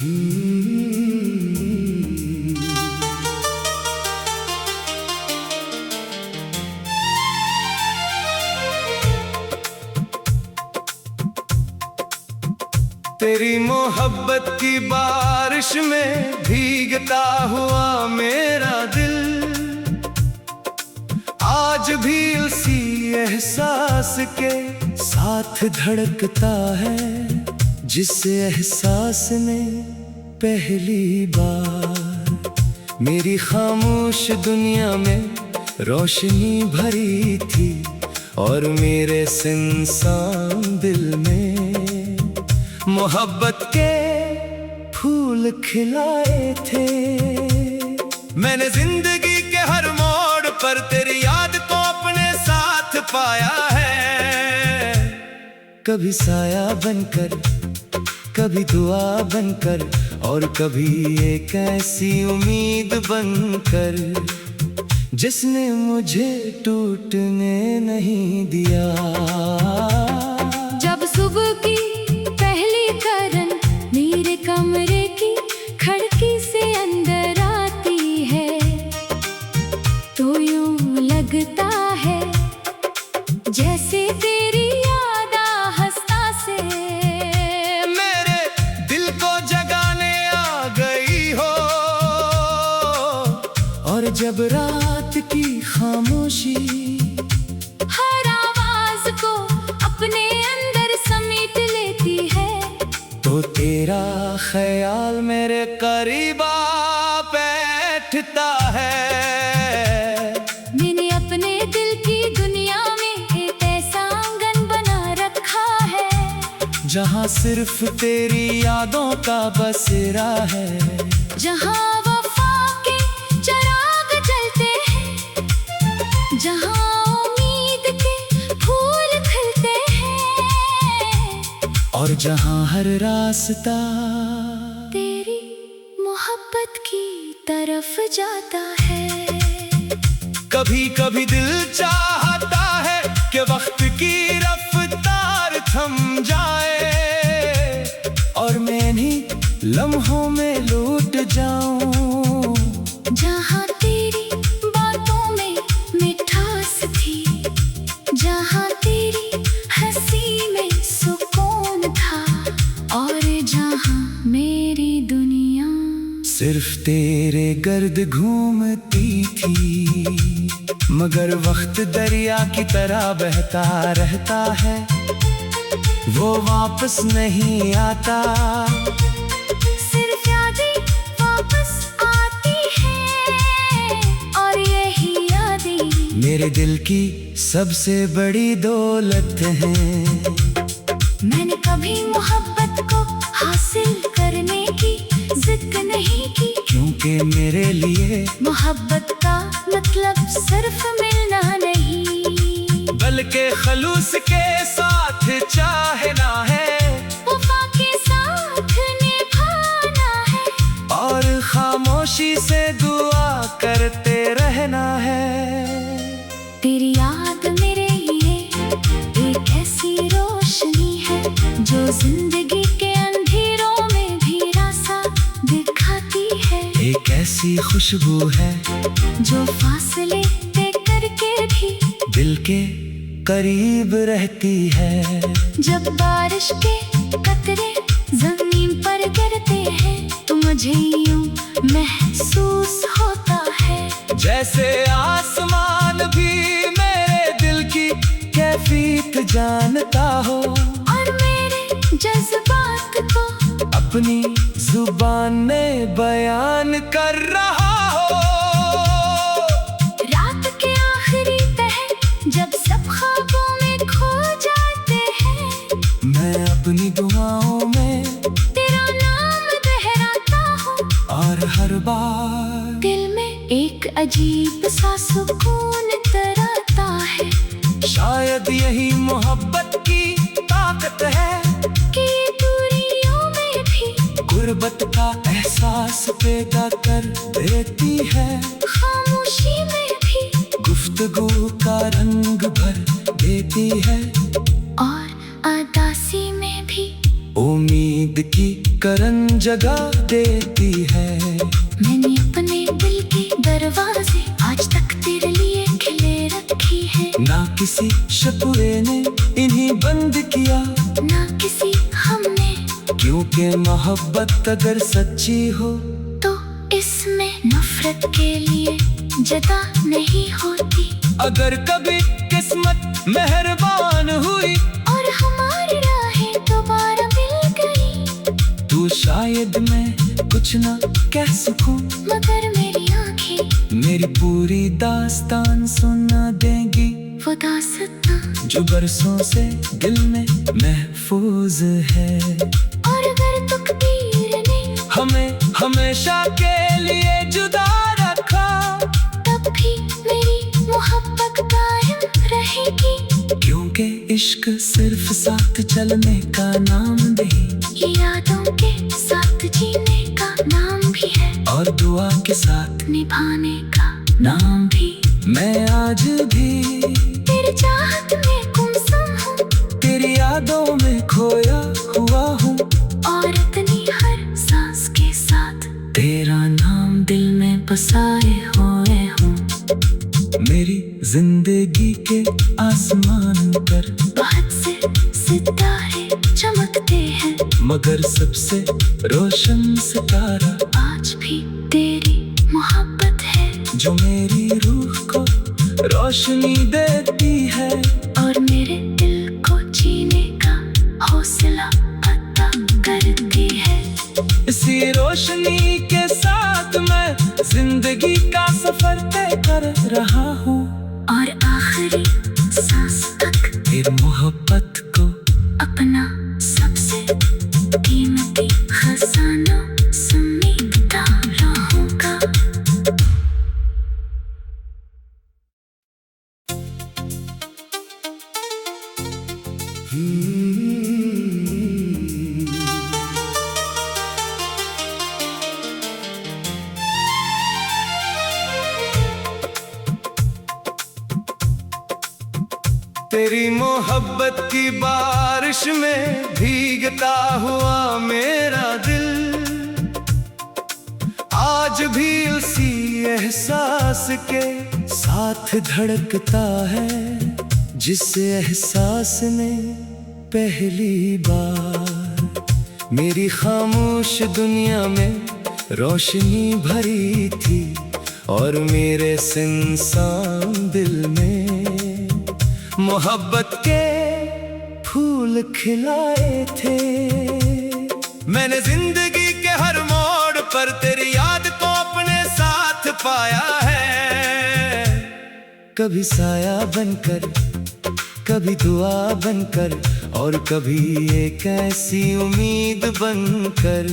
तेरी मोहब्बत की बारिश में भीगता हुआ मेरा दिल आज भी उसी एहसास के साथ धड़कता है जिस एहसास ने पहली बार मेरी खामोश दुनिया में रोशनी भरी थी और मेरे सुनसान दिल में मोहब्बत के फूल खिलाए थे। मैंने जिंदगी के हर मोड़ पर तेरी याद को अपने साथ पाया है, कभी साया बनकर, कभी दुआ बनकर और कभी एक ऐसी उम्मीद बनकर जिसने मुझे टूटने नहीं दिया। जब सुबह की पहली किरण मेरे कमरे की खिड़की से अंदर आती है तो यूं लगता है जैसे तेरी याद हंसता से मेरे दिल को जगाने आ गई हो। और जब रात की खामोशी हर आवाज को अपने अंदर समेट लेती है तो तेरा ख्याल मेरे करीब आ बैठता है। मैंने अपने दिल की दुनिया में एक ऐसा आंगन बना रखा है जहाँ सिर्फ तेरी यादों का बसेरा है, जहाँ वफा के चिराग जलते हैं, जहाँ उम्मीद के फूल खिलते हैं और जहाँ हर रास्ता तेरी मोहब्बत की तरफ जाता है। कभी कभी दिल चाहता है कि वक्त की रफ्तार थम जाए और मैं इन्हीं लम्हों में लौट जाऊं जहाँ तेरी बातों में मिठास थी, जहाँ तेरी हंसी में सुकून था और जहाँ मेरी दुनिया सिर्फ तेरे गर्द घूमती थी। मगर वक्त दरिया की तरह बहता रहता है, वो वापस नहीं आता। सिर्फ यादें वापस आती हैं और यही यादें मेरे दिल की सबसे बड़ी दौलत है। मैंने कभी मोहब्बत को हासिल करने की जिद नहीं की, क्योंकि मेरे लिए मोहब्बत का मतलब सिर्फ मिलना नहीं बल्कि खलूस के साथ चाहना है, वफा के साथ निभाना है और खामोशी से दुआ करते रहना है। तेरी याद मेरे लिए एक ऐसी रोशनी है जो जिंदगी के अंधेरों में भी रास्ता दिखाती है, एक ऐसी खुशबू है जो फासले तय करके भी दिल के करीब रहती है। जब बारिश के कतरे जमीन पर गिरते हैं तो मुझे यूं महसूस होता है जैसे आसमान भी मेरे दिल की कैफियत जानता हो और मेरे जज्बात को अपनी जुबान में बयान कर रहा हो। रात के आखिरी पहर जब सब ख्वाबों में खो जाते हैं, मैं अपनी दुआओं में तेरा नाम दोहराता हूँ और हर बार दिल में एक अजीब सा सुकून तराता है। शायद यही मोहब्बत की ताकत है कि दूरियों में भी गुर्बत का एहसास पैदा कर देती है, खामोशी में भी गुफ्तगू का रंग भर देती है और अदासी में भी उम्मीद की करन जगा देती है। मैंने अपने दिल के दरवाजे आज तक तेरे लिए खिले रखी है। ना किसी शिकवे ने इन्हीं बंद किया, ना किसी हमने, क्योंकि मोहब्बत अगर सच्ची हो तो इसमें नफरत के लिए जदा नहीं होती। अगर कभी किस्मत मेहरबान हुई और हमारी राहें दोबारा मिल गई, तो शायद मैं कुछ ना कह सकूं, मगर मेरी आंखें मेरी पूरी दास्तान सुना देंगी। वो दास्तां जो बरसों से दिल में महफूज है। और अगर तकदीर ने हमें हमेशा के लिए जुदा रखा, तब भी मेरी मोहब्बत कायम रहेगी। क्योंकि इश्क सिर्फ साथ चलने का नाम नहीं, ये यादों के साथ जीने का नाम भी है, और दुआ के साथ निभाने का नाम भी। मैं आज भी तेरी चाहत में गुमसुम हूँ, तेरी यादों में खोया हुआ हूँ, और अपनी हर सांस के साथ तेरा नाम दिल में बसाए हुए हूँ। मेरी जिंदगी के आसमान पर बहुत से सितारे चमकते हैं, मगर सबसे रोशन सितारा आज भी तेरी मोहब्बत है, जो मेरी रूह को रोशनी देती है, और मेरे दिल को जीने का हौसला अता करती है। इसी रोशनी के साथ मैं जिंदगी का सफर तय कर रहा हूँ, और आखिरी सांस तक फिर मोहब्बत को अपना सबसे कीमती खजाना समेटता रहूंगा। तेरी मोहब्बत की बारिश में भीगता हुआ मेरा दिल आज भी उसी एहसास के साथ धड़कता है, जिस एहसास ने पहली बार मेरी खामोश दुनिया में रोशनी भरी थी, और मेरे सुनसान दिल में मोहब्बत के फूल खिलाए थे। मैंने जिंदगी के हर मोड़ पर तेरी याद को अपने साथ पाया है, कभी साया बनकर, कभी दुआ बनकर, और कभी एक ऐसी उम्मीद बनकर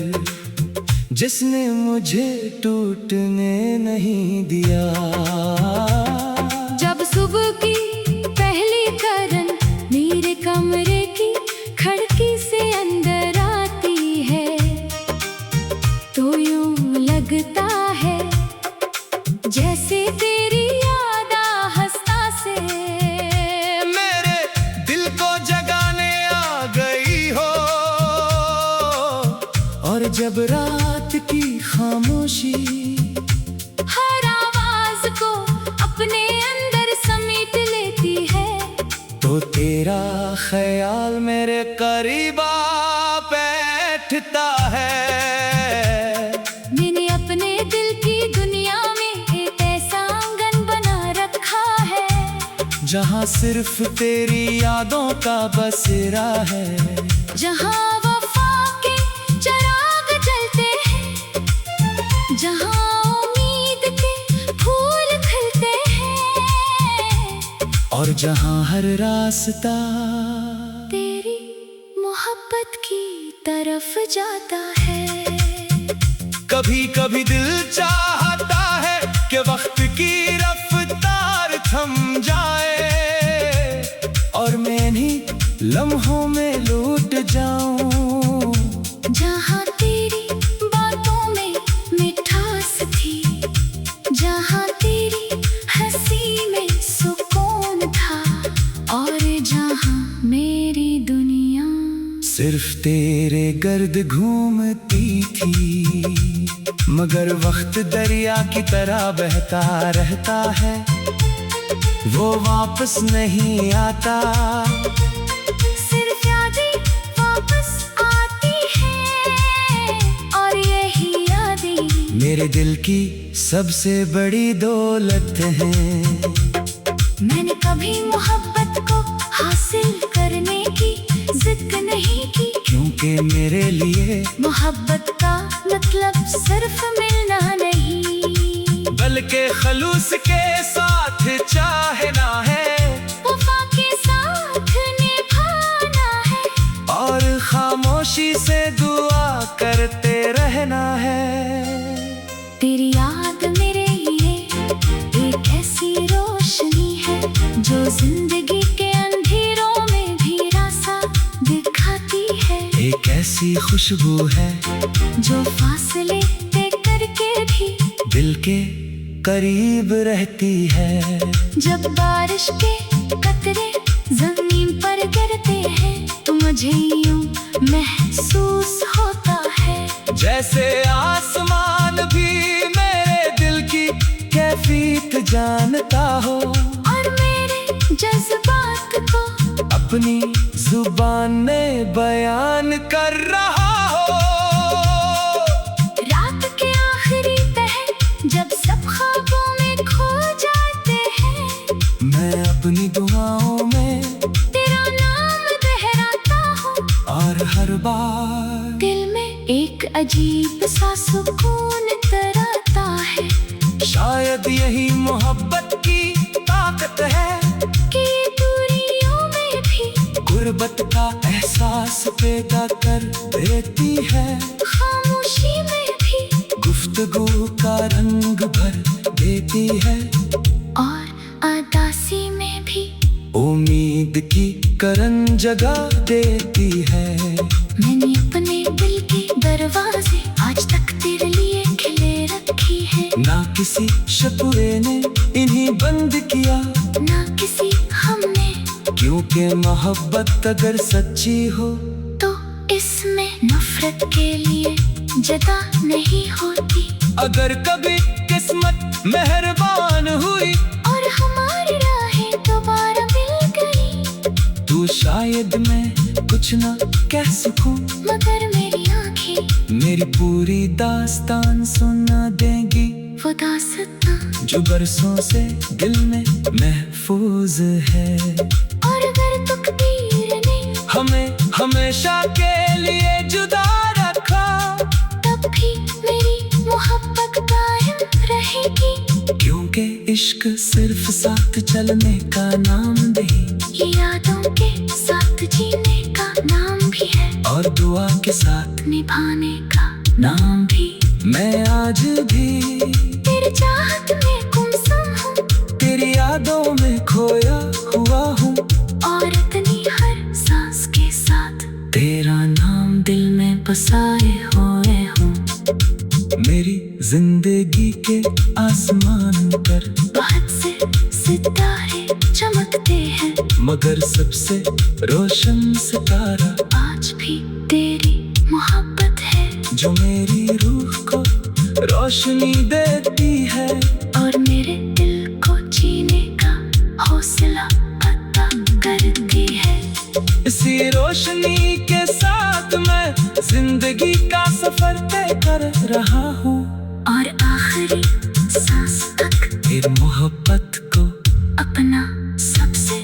जिसने मुझे टूटने नहीं दिया। जब सुबह की पहली किरण मेरे कमरे की खिड़की से अंदर आती है, तो यूं लगता है जैसे तेरी याद हंसता से मेरे दिल को जगाने आ गई हो। और जब रात की खामोशी हर आवाज को अपने अंदर समेट लेती है, तो तेरा ख्याल मेरे करीब आ बैठता है। मैंने अपने दिल की दुनिया में एक ऐसा आंगन बना रखा है, जहाँ सिर्फ तेरी यादों का बसेरा है, जहाँ वफा के चिराग जलते हैं, जहाँ उम्मीद के फूल खिलते हैं, और जहाँ हर रास्ता तेरी मोहब्बत की तरफ जाता है। कभी कभी दिल चाहता है कि वक्त की रफ्तार थम जाए, और मैं इन्हीं लम्हों में लौट जाऊं, जहाँ तेरी बातों में मिठास थी, जहाँ तेरी हंसी में सुकून था, और जहाँ मेरी दुनिया सिर्फ तेरे गर्द घूमती थी, मगर वक्त दरिया की तरह बहता रहता है, वो वापस नहीं आता। सिर्फ यादें वापस आती हैं, और यही यादें मेरे दिल की सबसे बड़ी दौलत है। मैंने कभी मोहब्बत को हासिल करने की जिद नहीं की, क्योंकि मेरे लिए मोहब्बत का मतलब सिर्फ मिलना नहीं, बल्कि खलूस के साथ चाहना है, वफा के साथ निभाना है, और खामोशी से दुआ करते रहना है। तेरी याद मेरे लिए एक ऐसी रोशनी है, जो जिंदगी के अंधेरों में भी रास्ता दिखाती है। एक ऐसी खुशबू है जो फासले तय करके भी दिल के करीब रहती है। जब बारिश के कतरे जमीन पर गिरते हैं, तो मुझे यूं महसूस होता है, जैसे आसमान भी मेरे दिल की कैफियत जानता हो, और मेरे जज्बात को अपनी जुबान में बयान कर रहा हो। रात के आखिरी पहर जब सब ख्वाबों में खो जाते हैं, मैं अपनी दुआओं में तेरा नाम दोहराता हूँ, और हर बार दिल में एक अजीब सा सुकून तराता है, शायद यही मोहब्बत की ताकत है, कि दूरियों में भी गुर्बत का एहसास पैदा कर देती है, खामोशी में भी गुफ्तगू का रंग भर देती है, और अदासी में भी उम्मीद की करन जगा देती है। मैंने अपने दिल के दरवाजे आज तक तेरे लिए खिले रखी है, ना किसी शतुए ने इन्हीं बंद किया, ना किसी हमने, क्योंकि मोहब्बत अगर सच्ची हो तो इसमें नफरत के लिए जदा नहीं होती। अगर कभी किस्मत मेहरबान हुई और हमारी राहें दोबारा मिल गई, तो शायद मैं कुछ ना कह सकूं, मगर मेरी आंखें मेरी पूरी दास्तान सुना देंगी, वो दास्तां जो बरसों से दिल में महफूज है। और अगर तकदीर ने हमें हमेशा के लिए जुदा रखा, तब भी मेरी मोहब्बत कायम रहेगी, क्योंकि इश्क सिर्फ साथ चलने का नाम नहीं, ये यादों के साथ जीने का नाम भी है, और दुआ के साथ निभाने का नाम भी। मैं आज भी तेरी चाहत में गुमसुम हूँ, तेरी यादों में खोया हुआ हूँ, और इतनी हर सांस के साथ तेरा नाम दिल में बसाए हुए हूँ। मेरी जिंदगी के आसमान पर बहुत से सितारे चमकते हैं, मगर सबसे रोशन सितारा आज भी तेरी मोहब्बत है, जो मेरी रूह को रोशनी देती है, और मेरे दिल को जीने का हौसला पैदा करती है। इसी रोशनी के साथ मैं जिंदगी का सफर तय कर रहा हूँ, और आखिरी सांस तक फिर मोहब्बत को अपना सबसे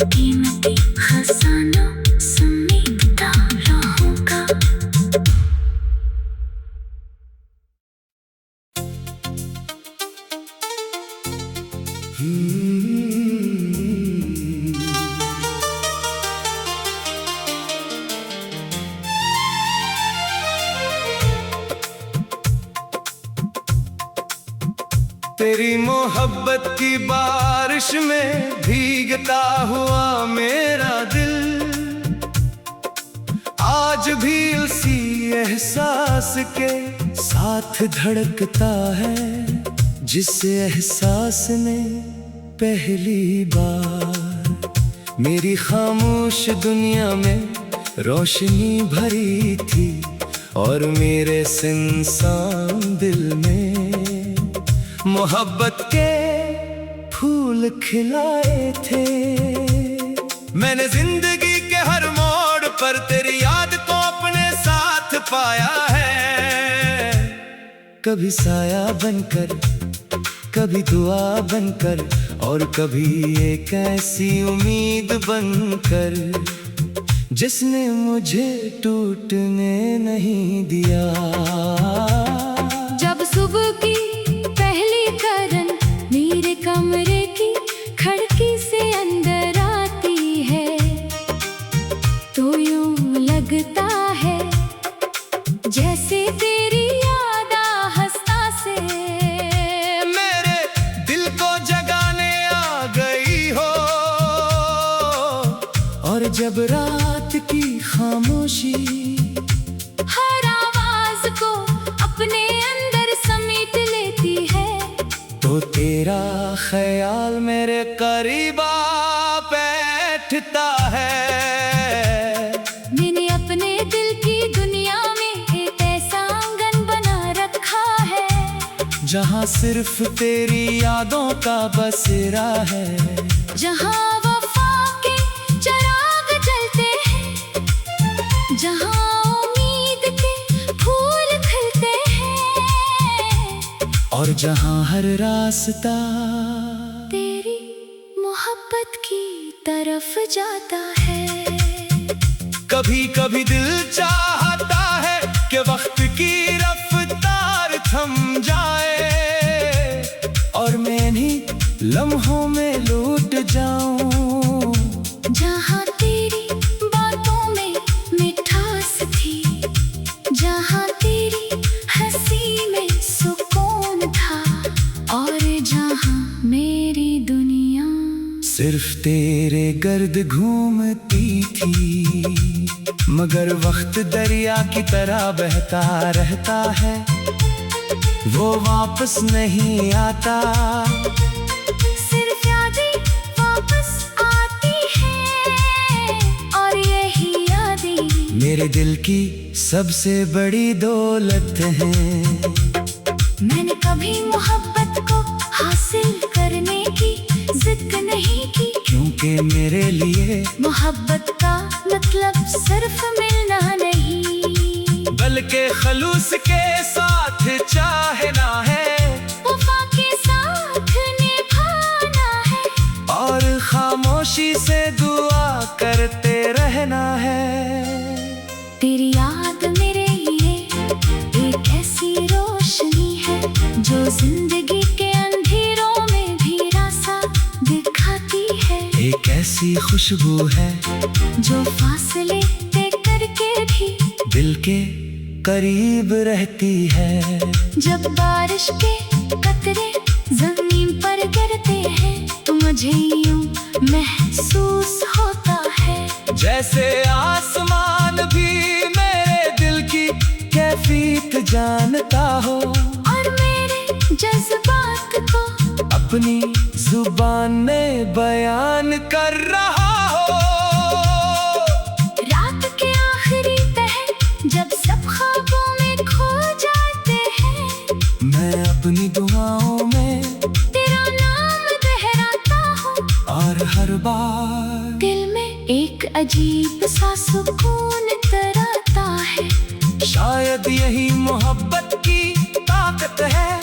कीमती खजाना समेटता रहूंगा। तेरी मोहब्बत की बारिश में भीगता हुआ मेरा दिल आज भी उसी एहसास के साथ धड़कता है, जिस एहसास ने पहली बार मेरी खामोश दुनिया में रोशनी भरी थी और मेरे सुनसान दिल में मोहब्बत के फूल खिलाए थे। मैंने जिंदगी के हर मोड़ पर तेरी याद को अपने साथ पाया है। कभी साया बनकर, कभी दुआ बनकर और कभी एक ऐसी उम्मीद बनकर जिसने मुझे टूटने नहीं दिया। जब सुबह की पहली किरण मेरे कमरे की खिड़की से अंदर आती है तो यूं लगता है जैसे तेरी याद हंसता से मेरे दिल को जगाने आ गई हो। और जब रात की खामोशी हर आवाज को अपने अंदर समेट लेती है तो तेरा ख्याल मेरे करीब आ बैठता है। मैंने अपने दिल की दुनिया में एक ऐसा आंगन बना रखा है जहाँ सिर्फ तेरी यादों का बसेरा है। जहाँ वफा के चिराग जलते हैं, जहाँ उम्मीद के फूल खिलते हैं और जहाँ हर रास्ता तेरी मोहब्बत की तरफ जाता है। कभी कभी दिल चाहता है कि वक्त की रफ्तार थम जाए और मैं इन्हीं लम्हों में लौट जाऊं जहाँ तेरी बातों में मिठास थी, जहाँ तेरी हंसी में सुकून था और जहाँ मेरी दुनिया सिर्फ तेरे गर्द घूमती थी। मगर वक्त दरिया की तरह बहता रहता है, वो वापस नहीं आता। सिर्फ यादें वापस आती हैं और यही यादें मेरे दिल की सबसे बड़ी दौलत है। मैंने कभी मोहब्बत को हासिल करने की जिद नहीं की क्योंकि मेरे लिए मोहब्बत का मतलब सिर्फ मिलना नहीं बल्कि खलूस के साथ चाहना है, वफा के साथ निभाना है और खामोशी से दुआ करते रहना है। तेरी याद मेरे लिए एक ऐसी रोशनी है जो जिंदगी के अंधेरों में भी रास्ता दिखाती है। एक ऐसी खुशबू है जो फासले तय करके भी दिल के करीब रहती है। जब बारिश के कतरे जमीन पर गिरते हैं तो मुझे यूं महसूस होता है जैसे आसमान भी मेरे दिल की कैफियत जानता हो और मेरे जज्बात को अपनी जुबान में बयान कर रहा हो। रात के आखिरी पहर जब सब ख्वाबों में खो जाते हैं मैं अपनी दुआओं में तेरा नाम दोहराता हूँ और हर बार दिल में एक अजीब सा सुकून तराता है। शायद यही मोहब्बत की ताकत है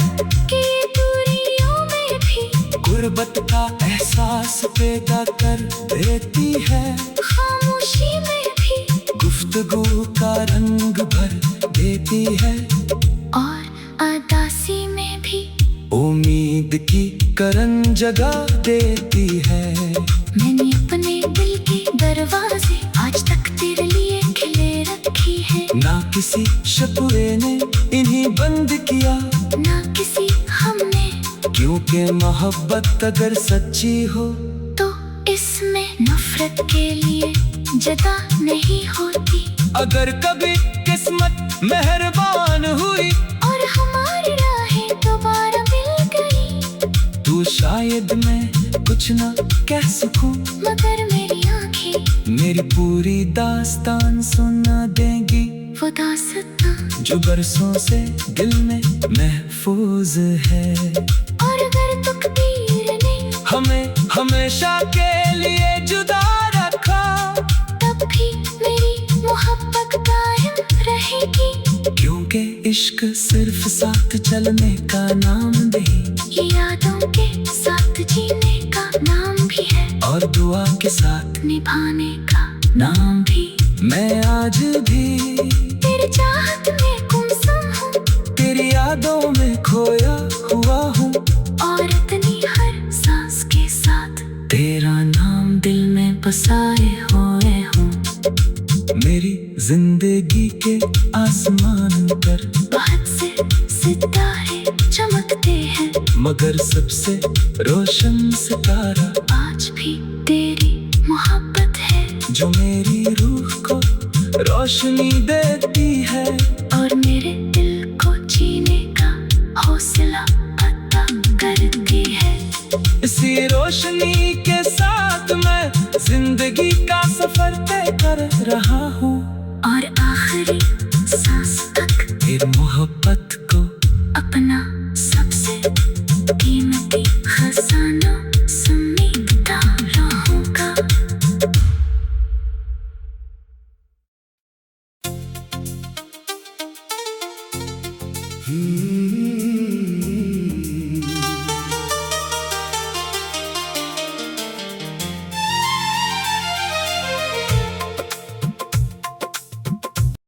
कि दूरियों में भी गुर्बत का एहसास पैदा कर देती है, खामोशी में भी गुफ्तगू का रंग भर देती है और अदासी में भी उम्मीद की करन जगा देती है। मैंने अपने दिल के दरवाजे आज तक तेरे लिए खिले रखी है। ना किसी शकुए ने इन्हीं बंद किया, ना किसी हमने, क्योंकि मोहब्बत अगर सच्ची हो तो इसमें नफरत के लिए जदा नहीं होती। अगर कभी किस्मत मेहरबान हुई और हमारी राहें दोबारा मिल गई तो शायद मैं कुछ ना कह सकूं, मगर मेरी आंखें मेरी पूरी दास्तान सुना देंगी, वो दास्तां जो बरसों से दिल में महफूज है। और अगर तकदीर ने हमें हमेशा के लिए जुदा रखा, तब भी मेरी मोहब्बत कायम रहेगी। क्योंकि इश्क सिर्फ साथ चलने का नाम नहीं, ये यादों के साथ जीने का नाम भी है, और दुआ के साथ निभाने का नाम भी। मैं आज भी तेरी चाहत में गुमसुम हूँ, तेरी यादों में खोया हुआ हूँ, और इतनी हर सांस के साथ तेरा नाम दिल में बसाए हुए हूँ। मेरी जिंदगी के आसमान पर बहुत से सितारे चमकते हैं, मगर सबसे रोशन सितारा आज भी तेरी मोहब्बत है, जो मेरी रूह को रोशनी देती है, और मेरे दिल को जीने का हौसला अता करती है। इसी रोशनी के साथ मैं जिंदगी का सफर तय कर रहा हूँ, और आखिरी सांस तक फिर मोहब्बत को अपना सबसे कीमती खजाना समझ